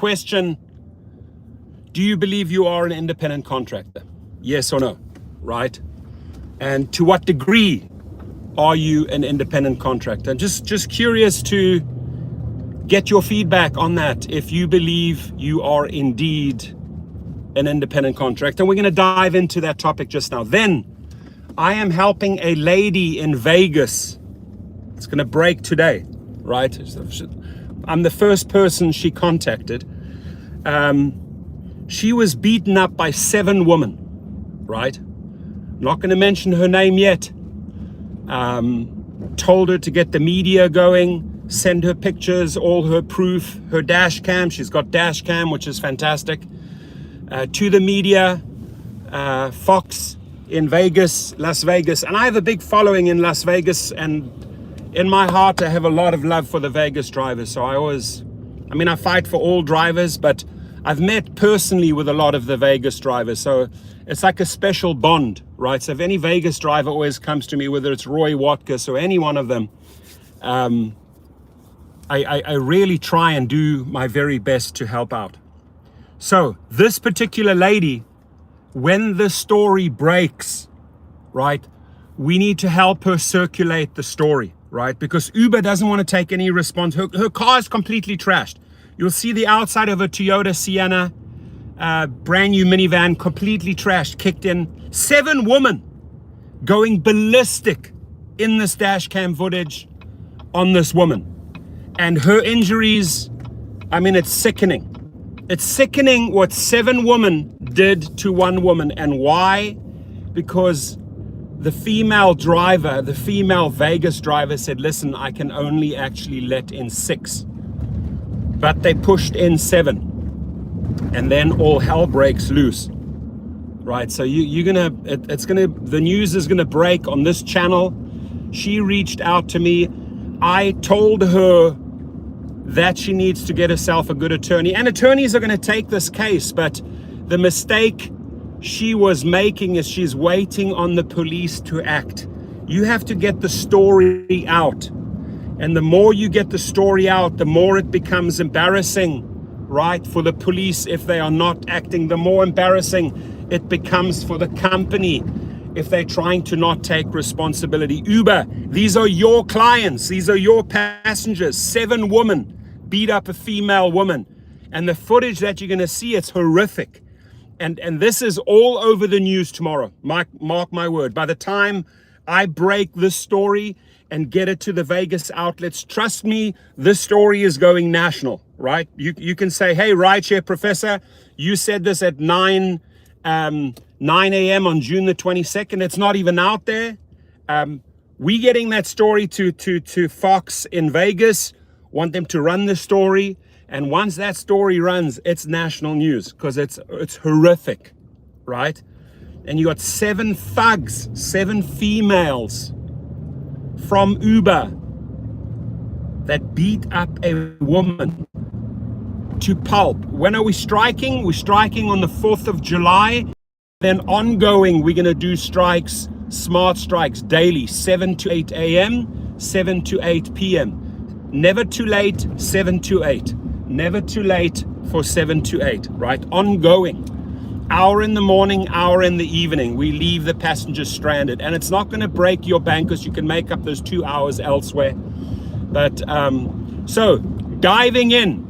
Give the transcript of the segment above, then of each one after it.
question, do you believe you are an independent contractor? Yes or no, right? And to what degree are you an independent contractor? Just curious to get your feedback on that, if you believe you are indeed an independent contractor. And we're going to dive into that topic just now. Then I am helping a lady in Vegas. It's going to break today, right? I'm the first person she contacted. She was beaten up by 7 women, right? Not going to mention her name yet. Told her to get the media going, send her pictures, all her proof, her dash cam. She's got dash cam, which is fantastic. To the media, Fox in Vegas, Las Vegas. And I have a big following in Las Vegas, and in my heart, I have a lot of love for the Vegas drivers. So I fight for all drivers, but I've met personally with a lot of the Vegas drivers. So it's like a special bond, right? So if any Vegas driver always comes to me, whether it's Roy Watkiss or any one of them, I really try and do my very best to help out. So this particular lady, when the story breaks, right, we need to help her circulate the story, right? Because Uber doesn't want to take any response. Her car is completely trashed. You'll see the outside of a Toyota Sienna, brand new minivan, completely trashed, kicked in. 7 women going ballistic in this dash cam footage on this woman. And her injuries, it's sickening. It's sickening what 7 women did to 1 woman. And why? Because the female driver, the female Vegas driver said, listen, I can only actually let in 6. But they pushed in 7. And then all hell breaks loose. Right, so the news is gonna break on this channel. She reached out to me. I told her that she needs to get herself a good attorney, and attorneys are going to take this case, but the mistake she was making is she's waiting on the police to act. You have to get the story out, and the more you get the story out, the more it becomes embarrassing, right, for the police if they are not acting. The more embarrassing it becomes for the company if they're trying to not take responsibility. Uber, these are your clients, these are your passengers. 7 women beat up a female woman, and the footage that you're going to see, it's horrific. And this is all over the news tomorrow. Mark my word. By the time I break this story and get it to the Vegas outlets, trust me, this story is going national, right? You can say, hey, Rideshare Professor, you said this at 9 a.m. on June the 22nd. It's not even out there. We getting that story to Fox in Vegas, want them to run the story. And once that story runs, it's national news because it's horrific, right? And you got 7 thugs, 7 females from Uber that beat up a woman to pulp. When are we striking? We're striking on the 4th of July. Then ongoing, we're going to do strikes, smart strikes daily, 7 to 8 a.m., 7 to 8 p.m. Never too late, 7 to 8. Never too late for 7 to 8, right? Ongoing. Hour in the morning, hour in the evening. We leave the passengers stranded. And it's not going to break your bank because you can make up those 2 hours elsewhere. But so diving in,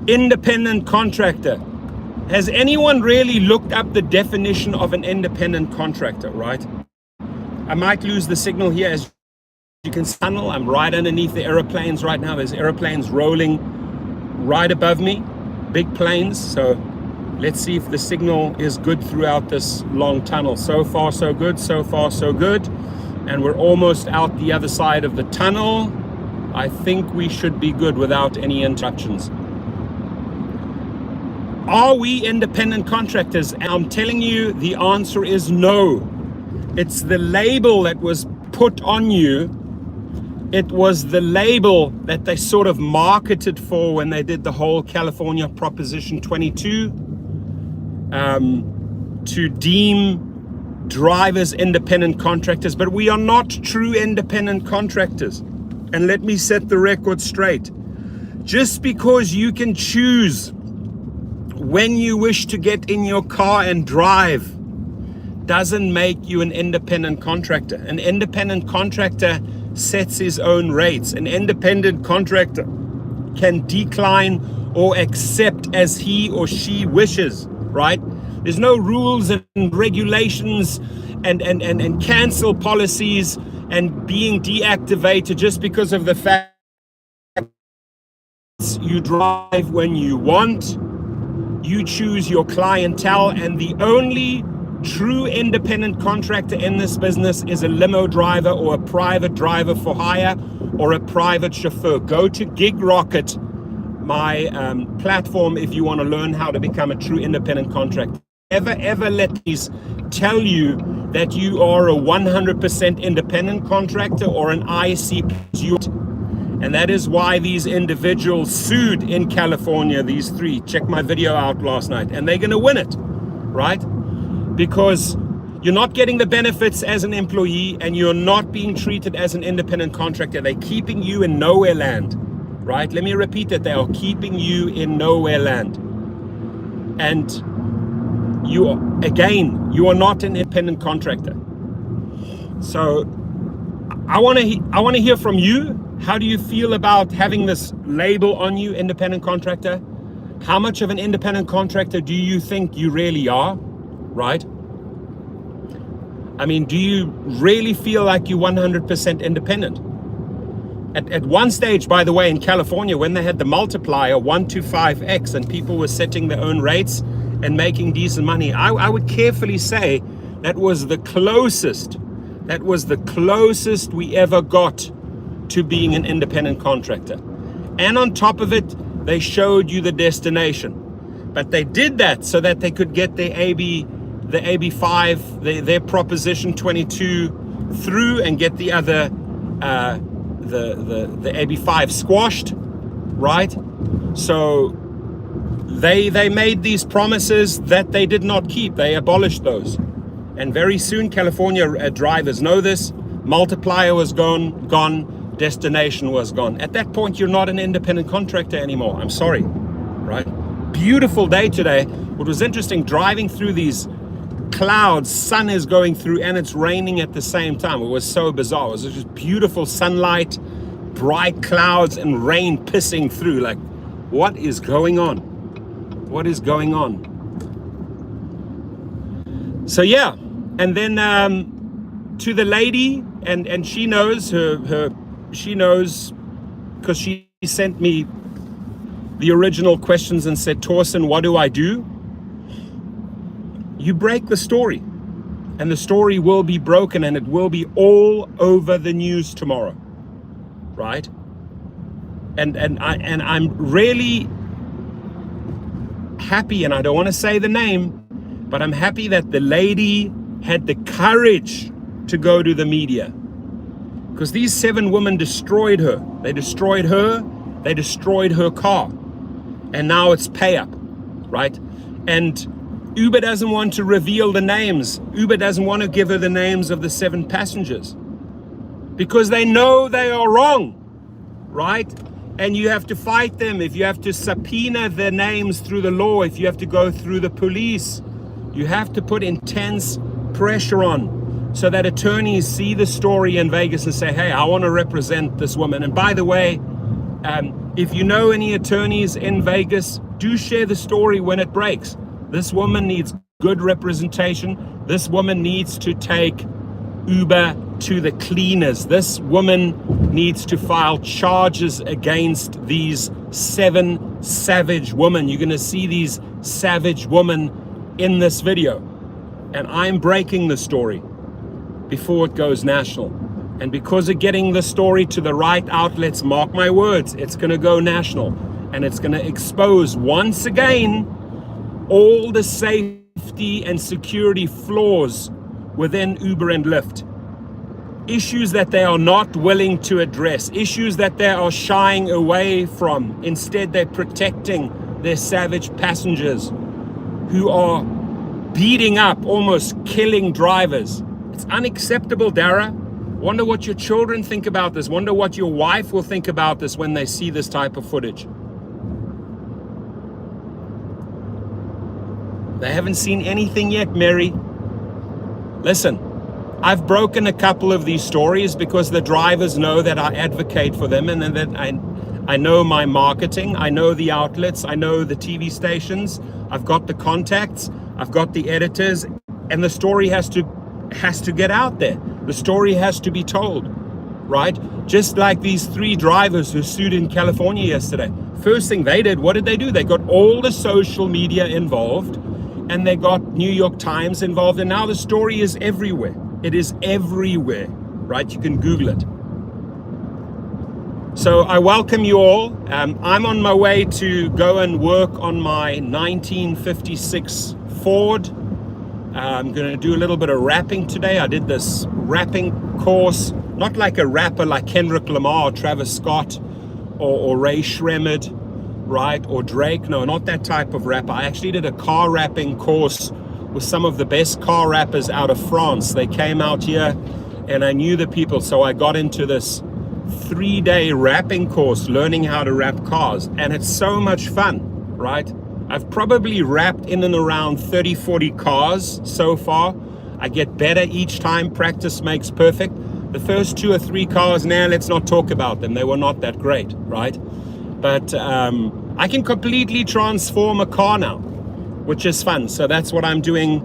independent contractor. Has anyone really looked up the definition of an independent contractor, right? I might lose the signal here as you can tunnel. I'm right underneath the airplanes right now. There's airplanes rolling right above me, big planes. So let's see if the signal is good throughout this long tunnel. So far, so good. So far, so good. And we're almost out the other side of the tunnel. I think we should be good without any interruptions. Are we independent contractors? And I'm telling you, the answer is no. It's the label that was put on you. It was the label that they sort of marketed for when they did the whole California Proposition 22 to deem drivers independent contractors. But we are not true independent contractors. And let me set the record straight. Just because you can choose when you wish to get in your car and drive doesn't make you an independent contractor. An independent contractor sets his own rates. An independent contractor can decline or accept as he or she wishes, right? There's no rules and regulations and cancel policies and being deactivated just because of the fact you drive when you want. You choose your clientele, and the only true independent contractor in this business is a limo driver or a private driver for hire or a private chauffeur. Go to GigRocket, my platform, if you want to learn how to become a true independent contractor. Ever let these tell you that you are a 100% independent contractor or an ICP. And that is why these individuals sued in California, these three. Check my video out last night. And they're going to win it, right? Because you're not getting the benefits as an employee and you're not being treated as an independent contractor. They're keeping you in nowhere land, right? Let me repeat that. They are keeping you in nowhere land. And you are not an independent contractor. So I want to hear from you. How do you feel about having this label on you, independent contractor? How much of an independent contractor do you think you really are, right? I mean, do you really feel like you're 100% independent? At one stage, by the way, in California, when they had the multiplier 1 to 5x and people were setting their own rates and making decent money, I would carefully say that was the closest we ever got to being an independent contractor. And on top of it, they showed you the destination. But they did that so that they could get their AB5, their Proposition 22 through and get the other, the AB5 squashed, right? So they made these promises that they did not keep. They abolished those. And very soon, California drivers know this. Multiplier was gone. Destination was gone. At that point, you're not an independent contractor anymore. I'm sorry, right? Beautiful day today. What was interesting, driving through these clouds, sun is going through and it's raining at the same time. It was so bizarre. It was just beautiful sunlight, bright clouds, and rain pissing through. Like, what is going on? What is going on? So yeah, and then to the lady, and she knows she knows because she sent me the original questions and said, Torsten, what do I do? You break the story, and the story will be broken, and it will be all over the news tomorrow, right? And I'm really happy, and I don't want to say the name, but I'm happy that the lady had the courage to go to the media, because these 7 women destroyed her. They destroyed her, they destroyed her car, and now it's pay up, right? And Uber doesn't want to reveal the names. Uber doesn't want to give her the names of the 7 passengers because they know they are wrong, right? And you have to fight them. If you have to subpoena their names through the law, if you have to go through the police, you have to put intense pressure on so that attorneys see the story in Vegas and say, hey, I want to represent this woman. And by the way, if you know any attorneys in Vegas, do share the story when it breaks. This woman needs good representation. This woman needs to take Uber to the cleaners. This woman needs to file charges against these 7 savage women. You're going to see these savage women in this video. And I'm breaking the story before it goes national. And because of getting the story to the right outlets, mark my words, it's going to go national. And it's going to expose once again all the safety and security flaws within Uber and Lyft. Issues that they are not willing to address, issues that they are shying away from. Instead, they're protecting their savage passengers who are beating up, almost killing drivers. It's unacceptable, Dara. Wonder what your children think about this. Wonder what your wife will think about this when they see this type of footage. They haven't seen anything yet, Mary. Listen, I've broken a couple of these stories because the drivers know that I advocate for them, and that I know my marketing, I know the outlets, I know the TV stations, I've got the contacts, I've got the editors, and the story has to get out there. The story has to be told, right? Just like these 3 drivers who sued in California yesterday. First thing they did, what did they do? They got all the social media involved, and they got New York Times involved, and now the story is everywhere. It is everywhere, right? You can Google it. So I welcome you all. I'm on my way to go and work on my 1956 Ford. I'm going to do a little bit of rapping today. I did this rapping course, not like a rapper like Kendrick Lamar or Travis Scott or Ray Shremmerd, right? Or Drake. No, not that type of rapper. I actually did a car rapping course with some of the best car rappers out of France. They came out here and I knew the people. So I got into this 3-day rapping course, learning how to rap cars. And it's so much fun, right? I've probably rapped in and around 30, 40 cars so far. I get better each time. Practice makes perfect. The first 2 or 3 cars, now let's not talk about them. They were not that great, right? But I can completely transform a car now, which is fun. So that's what I'm doing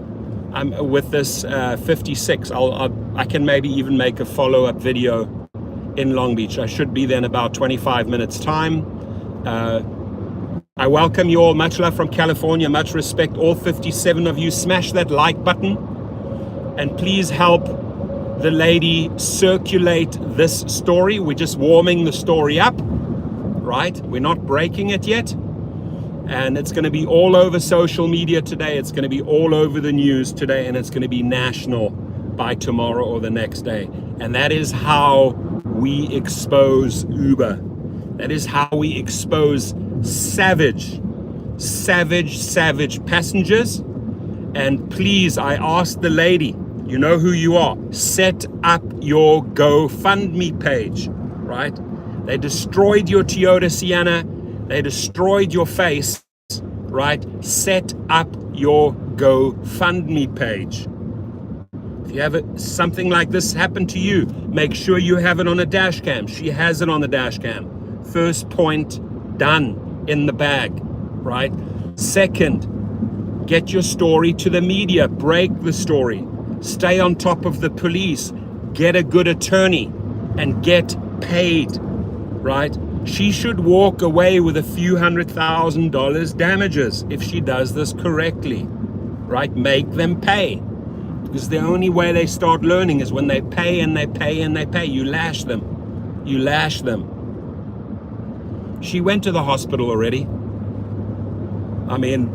with this 56. I can maybe even make a follow-up video in Long Beach. I should be there in about 25 minutes time. I welcome you all. Much love from California. Much respect. All 57 of you. Smash that like button. And please help the lady circulate this story. We're just warming the story up, right? We're not breaking it yet. And it's going to be all over social media today. It's going to be all over the news today. And it's going to be national by tomorrow or the next day. And that is how we expose Uber. That is how we expose savage passengers. And please, I asked the lady, you know who you are, set up your GoFundMe page, right? They destroyed your Toyota Sienna. They destroyed your face, right? Set up your GoFundMe page. If you have something like this happen to you, make sure you have it on a dash cam. She has it on the dash cam. First point, done, in the bag, right? Second, get your story to the media. Break the story. Stay on top of the police. Get a good attorney and get paid, right? She should walk away with a few $100,000 damages if she does this correctly, right? Make them pay. Because the only way they start learning is when they pay and they pay and they pay. You lash them. You lash them. She went to the hospital already. I mean,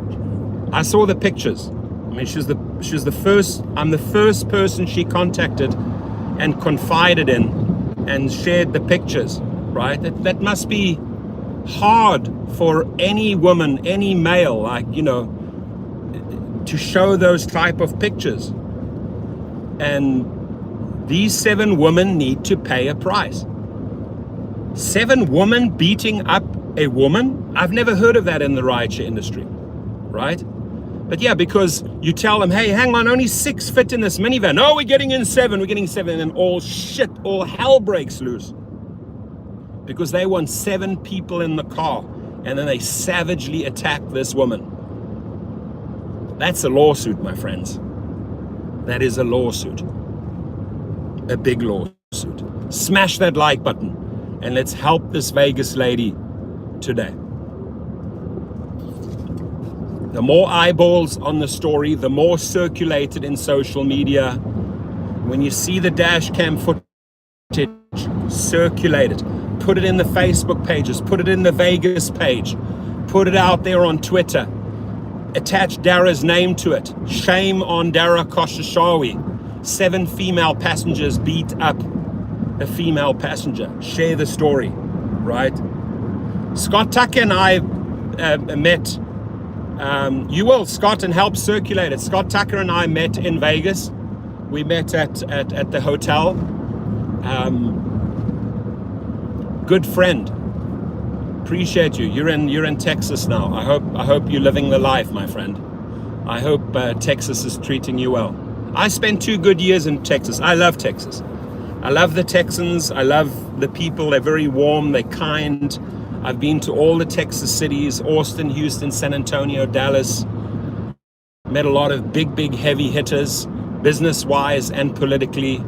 I saw the pictures. I mean, she's the first, I'm the first person she contacted and confided in and shared the pictures, right? That must be hard for any woman, any male, like, you know, to show those type of pictures. And these 7 women need to pay a price. 7 women beating up a woman? I've never heard of that in the rideshare industry, right? But yeah, because you tell them, hey, hang on, only 6 fit in this minivan. No, we're getting in 7, we're getting 7. And then all hell breaks loose. Because they want 7 people in the car. And then they savagely attack this woman. That's a lawsuit, my friends. That is a lawsuit. A big lawsuit. Smash that like button. And let's help this Vegas lady today. The more eyeballs on the story, the more circulated in social media. When you see the dash cam footage, circulate it. Put it in the Facebook pages. Put it in the Vegas page. Put it out there on Twitter. Attach Dara's name to it. Shame on Dara Koshashawi. 7 female passengers beat up a female passenger. Share the story, right? Scott Tucker and I met. You will, Scott, and help circulate it. Scott Tucker and I met in Vegas. We met at the hotel. Good friend. Appreciate you. You're in Texas now. I hope you're living the life, my friend. I hope Texas is treating you well. I spent 2 good years in Texas. I love Texas. I love the Texans. I love the people. They're very warm. They're kind. I've been to all the Texas cities: Austin, Houston, San Antonio, Dallas. Met a lot of big heavy hitters, business-wise and politically.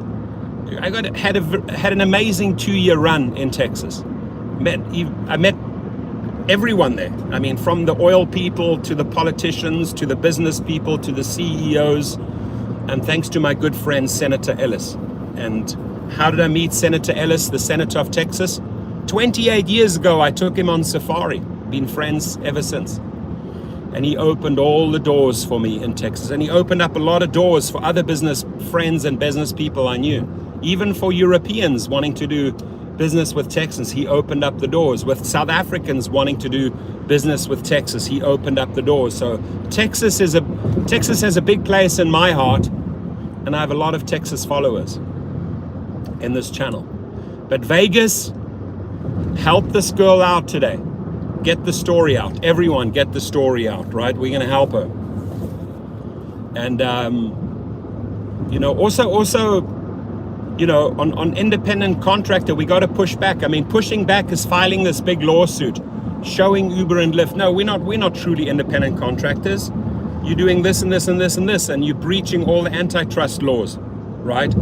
Had an amazing 2-year run in Texas. I met everyone there. I mean, from the oil people to the politicians to the business people to the CEOs, and thanks to my good friend Senator Ellis. And how did I meet Senator Ellis, the Senator of Texas? 28 years ago, I took him on safari. Been friends ever since. And he opened all the doors for me in Texas. And he opened up a lot of doors for other business friends and business people I knew. Even for Europeans wanting to do business with Texans, he opened up the doors. With South Africans wanting to do business with Texas, he opened up the doors. So Texas has a big place in my heart, and I have a lot of Texas followers in this channel. But Vegas, help this girl out today. Get the story out. Everyone get the story out, right? We're going to help her. And, also, on Independent Contractor, we got to push back. I mean, pushing back is filing this big lawsuit, showing Uber and Lyft, no, we're not truly independent contractors. You're doing this and this and this and this, and you're breaching all the antitrust laws, right?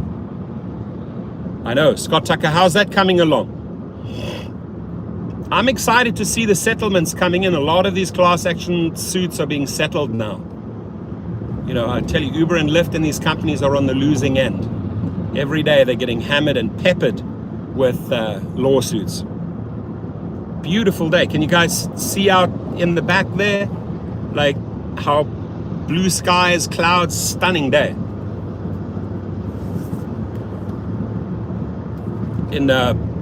I know. Scott Tucker, how's that coming along? I'm excited to see the settlements coming in. A lot of these class action suits are being settled now. I tell you, Uber and Lyft and these companies are on the losing end. Every day they're getting hammered and peppered with lawsuits. Beautiful day. Can you guys see out in the back there? Like how blue skies, clouds, stunning day. In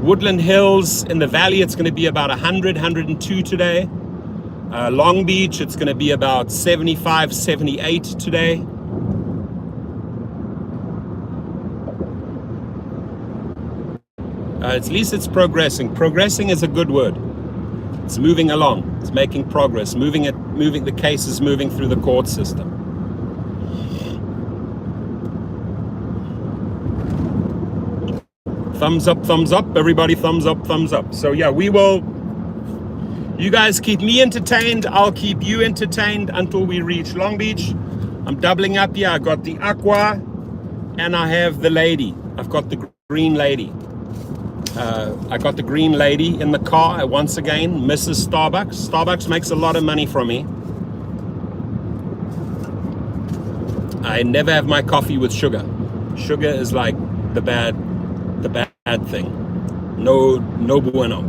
Woodland Hills, in the valley, it's going to be about 100, 102 today. Long Beach, it's going to be about 75, 78 today. At least it's progressing. Progressing is a good word. It's moving along. It's making progress. Moving the cases moving through the court system. Thumbs up, everybody, thumbs up. So yeah, you guys keep me entertained, I'll keep you entertained until we reach Long Beach. I'm doubling up here. I got the Aqua and I have the lady. I've got the green lady. I got the green lady in the car once again, Mrs. Starbucks. Starbucks makes a lot of money from me. I never have my coffee with sugar. Sugar is like the bad thing. No bueno.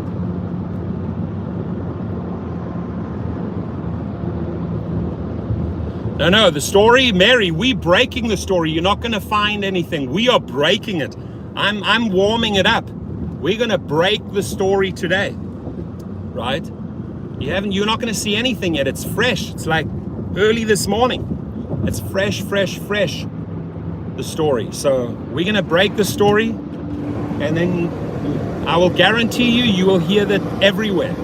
No, the story, Mary, we breaking the story. You're not going to find anything. We are breaking it. I'm warming it up. We're going to break the story today, right? You're not going to see anything yet. It's fresh. It's like early this morning. It's fresh, the story. So we're going to break the story, and then I will guarantee you will hear that everywhere.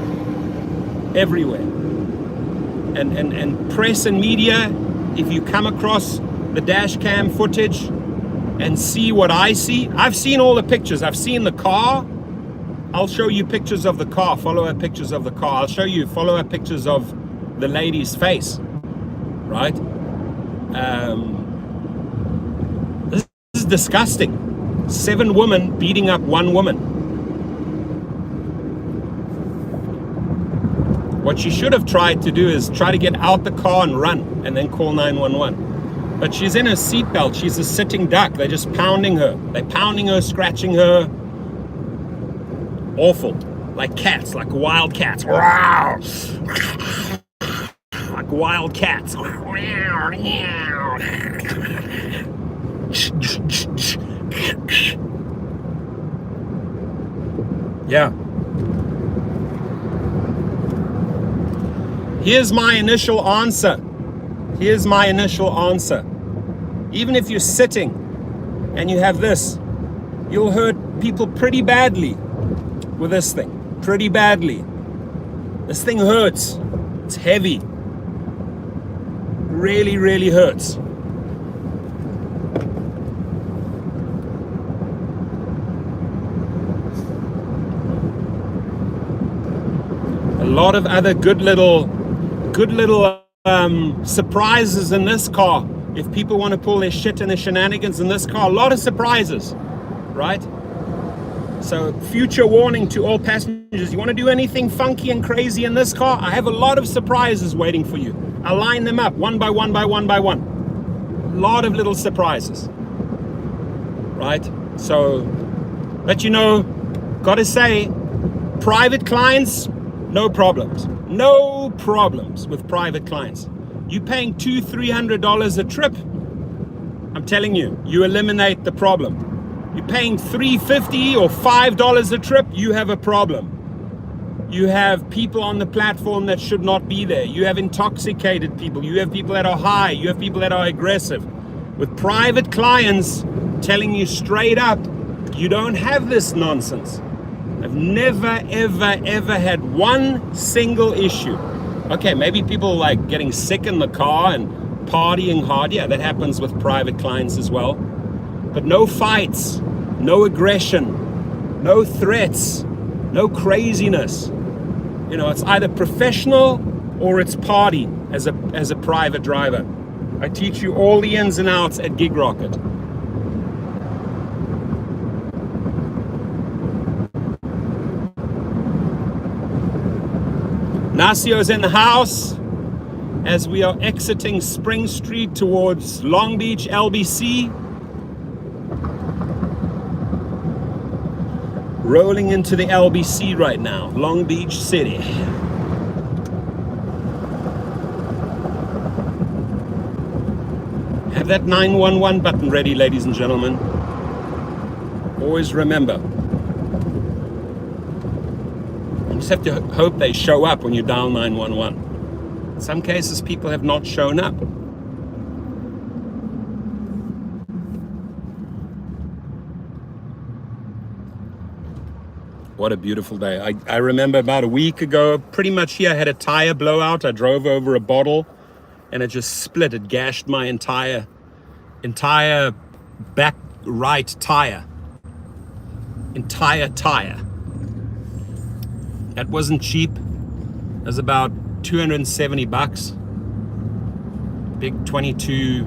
And press and media, if you come across the dash cam footage and see what I see, I've seen all the pictures. I've seen the car. I'll show you pictures of the car, follow-up pictures of the car. I'll show you follow-up pictures of the lady's face, right? This is disgusting. 7 women beating up 1 woman. What she should have tried to do is try to get out the car and run and then call 911. But she's in her seatbelt. She's a sitting duck. They're just pounding her. They're pounding her, scratching her. Awful. Like cats, like wild cats. Like wild cats. Yeah. Here's my initial answer. Even if you're sitting and you have this, You'll hurt people pretty badly with this thing. Pretty badly. This thing hurts. It's heavy. Really, really hurts. A lot of other good little surprises in this car. If people want to pull their shit and their shenanigans in this car, a lot of surprises, right? So future warning to all passengers, you want to do anything funky and crazy in this car, I have a lot of surprises waiting for you. I'll line them up one by one by one by one. A lot of little surprises, right? So, but you know, gotta say, private clients, no problems. No problems with private clients. You paying $200-300 a trip, I'm telling you, you eliminate the problem. You're paying $3.50 or $5 a trip, you have a problem. You have people on the platform that should not be there. You have intoxicated people. You have people that are high. You have people that are aggressive. With private clients telling you straight up, you don't have this nonsense. I've never, ever, ever had one single issue. Okay, maybe people like getting sick in the car and partying hard. Yeah, that happens with private clients as well. But no fights, no aggression, no threats, no craziness. You know, it's either professional or it's party as a private driver. I teach you all the ins and outs at Gig Rocket. Nacio's in the house as we are exiting Spring Street towards Long Beach, LBC. Rolling into the LBC right now, Long Beach City. Have that 911 button ready, ladies and gentlemen. Always remember. You just have to hope they show up when you dial 911. In some cases, people have not shown up. What a beautiful day. I remember about a week ago, pretty much here, I had a tire blowout. I drove over a bottle and it just split. It gashed my entire back right tire. Entire tire. That wasn't cheap. It was about $270. Big 22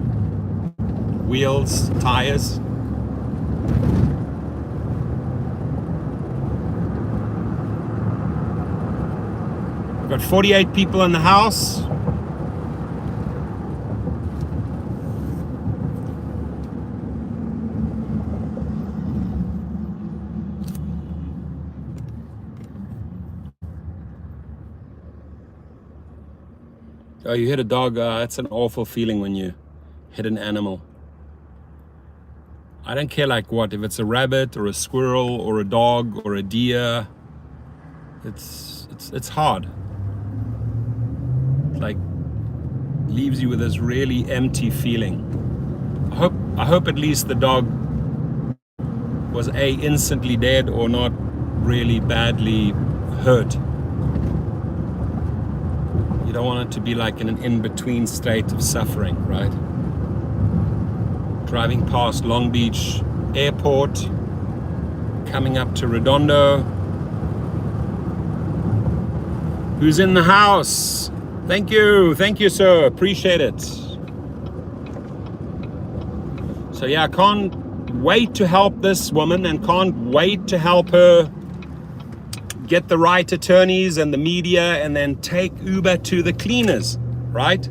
wheels, tires. Got 48 people in the house. Oh, you hit a dog. That's an awful feeling when you hit an animal. I don't care like what, if it's a rabbit or a squirrel or a dog or a deer. It's hard. Like leaves you with this really empty feeling. I hope at least the dog was instantly dead or not really badly hurt. You don't want it to be like in an in-between state of suffering, right? Driving past Long Beach Airport, coming up to Redondo. Who's in the house? Thank you, sir. Appreciate it. So yeah, I can't wait to help this woman and can't wait to help her get the right attorneys and the media and then take Uber to the cleaners, right?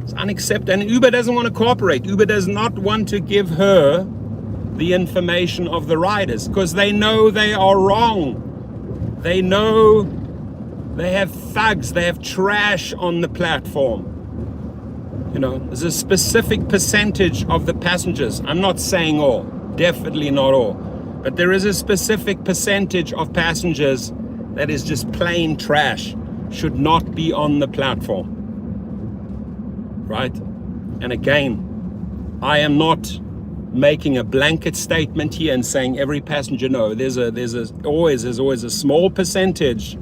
It's unacceptable. And Uber doesn't want to cooperate. Uber does not want to give her the information of the riders because they know they are wrong. They know they have thugs, they have trash on the platform. You know, there's a specific percentage of the passengers. I'm not saying all, definitely not all, but there is a specific percentage of passengers that is just plain trash, should not be on the platform, right? And again, I am not making a blanket statement here and saying every passenger. No, there's always a small percentage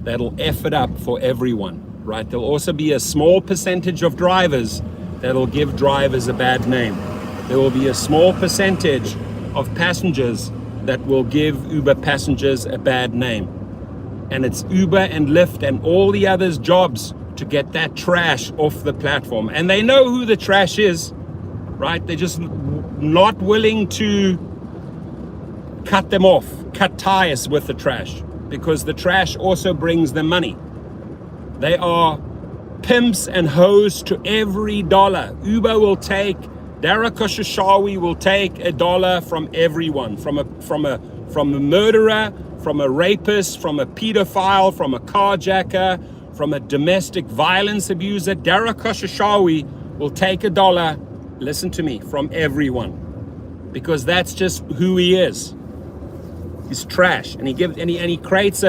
that'll F it up for everyone, right? There'll also be a small percentage of drivers that'll give drivers a bad name. There will be a small percentage of passengers that will give Uber passengers a bad name. And it's Uber and Lyft and all the others' jobs to get that trash off the platform. And they know who the trash is, right? They're just not willing to cut them off, cut ties with the trash, because the trash also brings them money. They are pimps and hoes to every dollar. Uber will take, Dara Khosrowshahi will take $1 from everyone, from a murderer, from a rapist, from a pedophile, from a carjacker, from a domestic violence abuser. Dara Khosrowshahi will take $1, listen to me, from everyone, because that's just who he is. He's trash, and he creates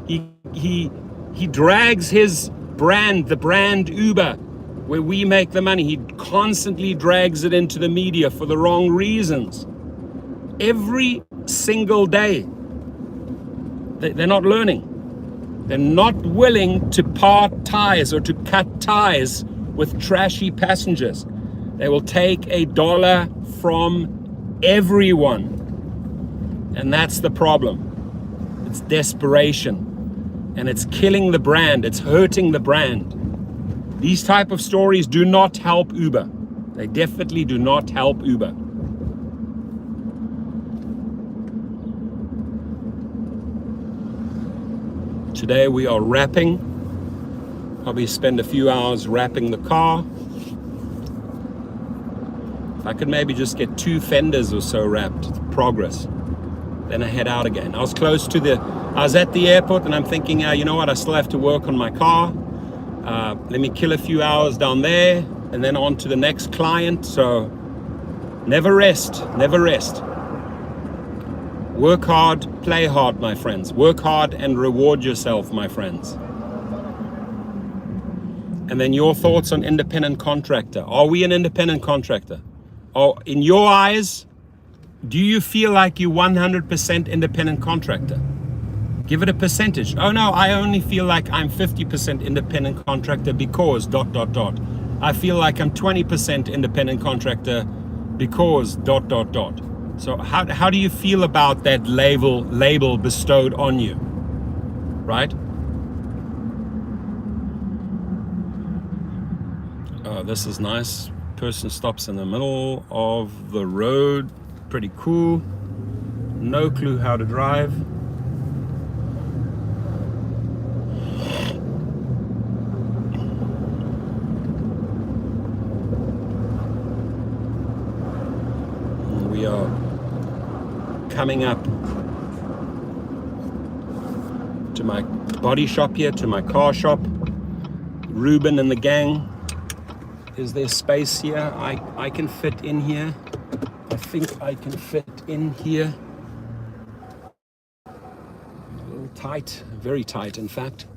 he drags his brand, the brand Uber, where we make the money. He constantly drags it into the media for the wrong reasons. Every single day. They're not learning. They're not willing to part ties or to cut ties with trashy passengers. They will take $1 from everyone. And that's the problem. It's desperation. And it's killing the brand. It's hurting the brand. These type of stories do not help Uber. They definitely do not help Uber. Today we are wrapping. Probably spend a few hours wrapping the car. If I could maybe just get 2 fenders or so wrapped, progress. Then I head out again. I was at the airport and I'm thinking, you know what, I still have to work on my car. Let me kill a few hours down there and then on to the next client. So never rest, never rest. Work hard, play hard, my friends. Work hard and reward yourself, my friends. And then your thoughts on independent contractor. Are we an independent contractor? Or in your eyes, do you feel like you're 100% independent contractor? Give it a percentage. Oh no, I only feel like I'm 50% independent contractor because ... I feel like I'm 20% independent contractor because ... So how do you feel about that label bestowed on you, right? Oh, this is nice. Person stops in the middle of the road. Pretty cool. No clue how to drive. We are coming up to my body shop here, to my car shop. Ruben and the gang. Is there space here? I can fit in here. I think I can fit in here. A little tight, very tight in fact.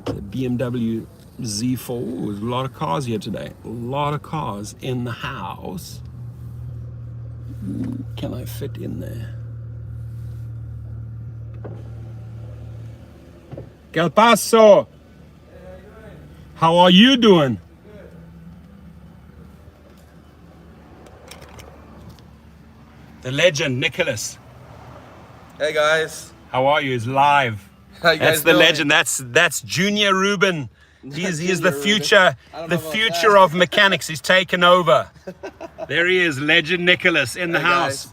The BMW Z4. Ooh, there's a lot of cars here today. A lot of cars in the house. Can I fit in there? ¿Qué paso? How are you doing? The legend, Nicholas. Hey guys. How are you? He's live. How you That's guys the doing? Legend. That's Junior Ruben. He's the future, that. of mechanics. He's taken over. There he is, Legend Nicholas in the house.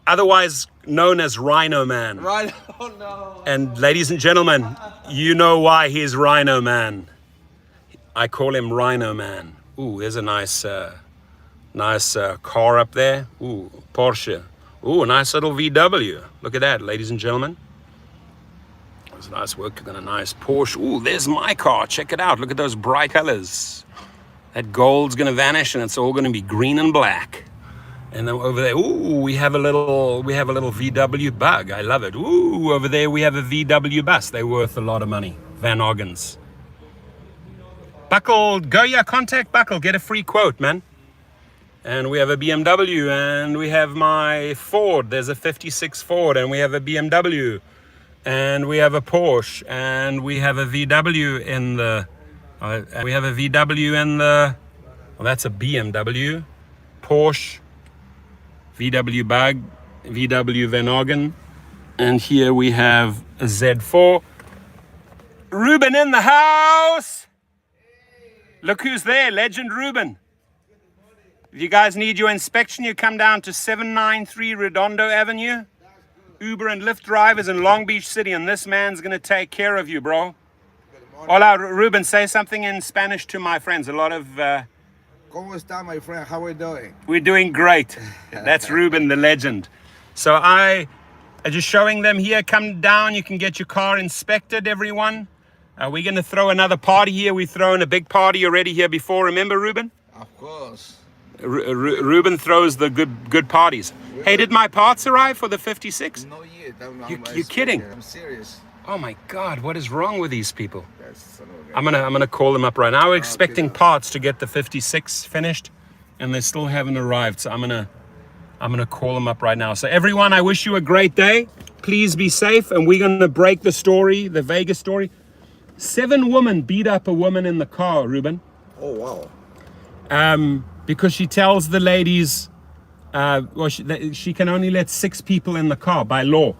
Otherwise known as Rhino Man. Right? Oh no. And ladies and gentlemen, you know why he's Rhino Man. I call him Rhino Man. Ooh, there's a nice car up there. Ooh, Porsche. Ooh, a nice little VW. Look at that, ladies and gentlemen. It's nice work. Got a nice Porsche. Ooh, there's my car. Check it out. Look at those bright colors. That gold's gonna vanish, and it's all gonna be green and black. And then over there, ooh, we have a little VW Bug. I love it. Ooh, over there we have a VW Bus. They're worth a lot of money. Van Oggens. Buckle, go contact Buckle. Get a free quote, man. and we have a BMW, and we have my Ford. There's a 56 Ford, and we have a BMW, and we have a Porsche, and we have a VW in the, we have a VW in the, well, that's a BMW, Porsche, VW Bug, VW Venagen, and here we have a Z4. Ruben in the house. Look who's there, Legend Ruben. If you guys need your inspection, you come down to 793 Redondo Avenue. Uber and Lyft drivers in Long Beach City, and this man's gonna take care of you, bro. Hola, Ruben, say something in Spanish to my friends. A lot of... ¿Cómo está, my friend? How are you doing? We're doing great. That's Ruben, the legend. So I am just showing them here, come down, you can get your car inspected, everyone. We're gonna throw another party here. We've thrown a big party already here before, remember, Ruben? Of course. Ruben throws the good parties. Hey, did my parts arrive for the 56? No yet. You're kidding? I'm serious. Oh my God, what is wrong with these people? That's son of a- I'm gonna call them up right now. We're expecting parts to get the 56 finished, and they still haven't arrived. So I'm gonna call them up right now. So everyone, I wish you a great day. Please be safe, and we're gonna break the story, the Vegas story. 7 women beat up a woman in the car, Ruben. Oh, wow. Because she tells the ladies, well, she can only let 6 people in the car by law.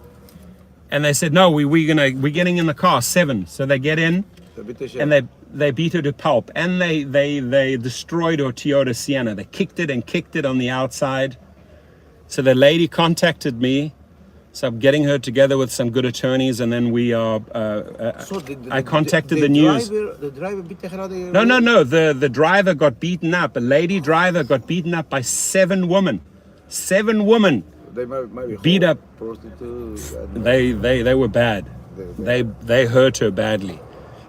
And they said, no, we're getting in the car, 7. So they get in, and they beat her to pulp, and they destroyed her Toyota Sienna. They kicked it on the outside. So the lady contacted me. So I'm getting her together with some good attorneys, and then we are. I contacted the news. The driver beat the hell out of you? No. The driver got beaten up. A lady driver got beaten up by 7 women. 7 women. They might be Beat up. prostitutes. They were bad. They hurt her badly.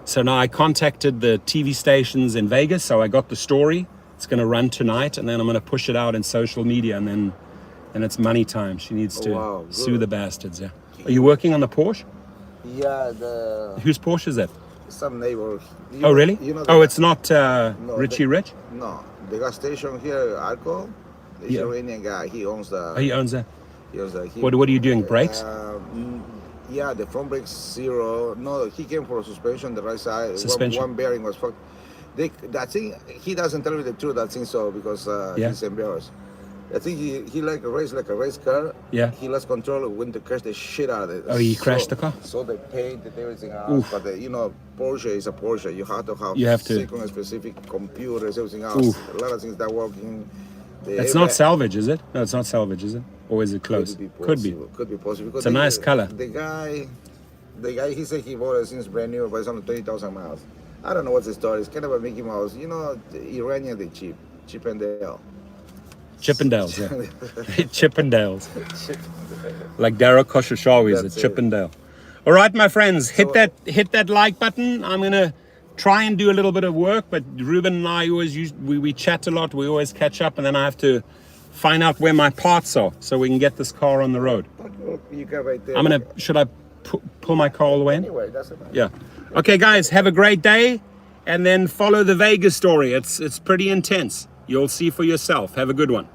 So now I contacted the TV stations in Vegas. So I got the story. It's going to run tonight, and then I'm going to push it out in social media, and then it's money time. She needs to sue the bastards. Yeah. Are you working on the Porsche? Yeah, Whose Porsche is that? some neighbor. Oh really? You know It's not Richie Rich? No, the gas station here, Arco. The Iranian guy. He owns the. Oh, he owns that. He owns the. What are you doing? Brakes? Yeah, the front brakes 0. No, he came for a suspension. The right side. Suspension. One bearing was fucked. That thing. He doesn't tell me the truth. That thing so because he's embarrassed. I think he like a race car. Yeah. He lost control, went to crash the shit out of it. Oh, he crashed the car? So they painted everything else. But Porsche is a Porsche. You have to have specific computers, everything else. Oof. A lot of things that working. It's not salvage, is it? No, it's not salvage, is it? Or is it close? Could be possible. It's a nice color. The guy, he said he bought it since brand new, but it's only 30,000 miles. I don't know what's the story. It's kind of a Mickey Mouse. Iranian, they cheap and they hell. Chippendales, yeah. Chippendales. Like Daryl Koshashawi is a Chippendale. All right, my friends, hit that like button. I'm gonna try and do a little bit of work, but Ruben and I we chat a lot. We always catch up, and then I have to find out where my parts are so we can get this car on the road. You got right there. Should I pull my car all the way in? Anyway, that's it. Yeah. Okay, guys, have a great day, and then follow the Vegas story. It's pretty intense. You'll see for yourself. Have a good one.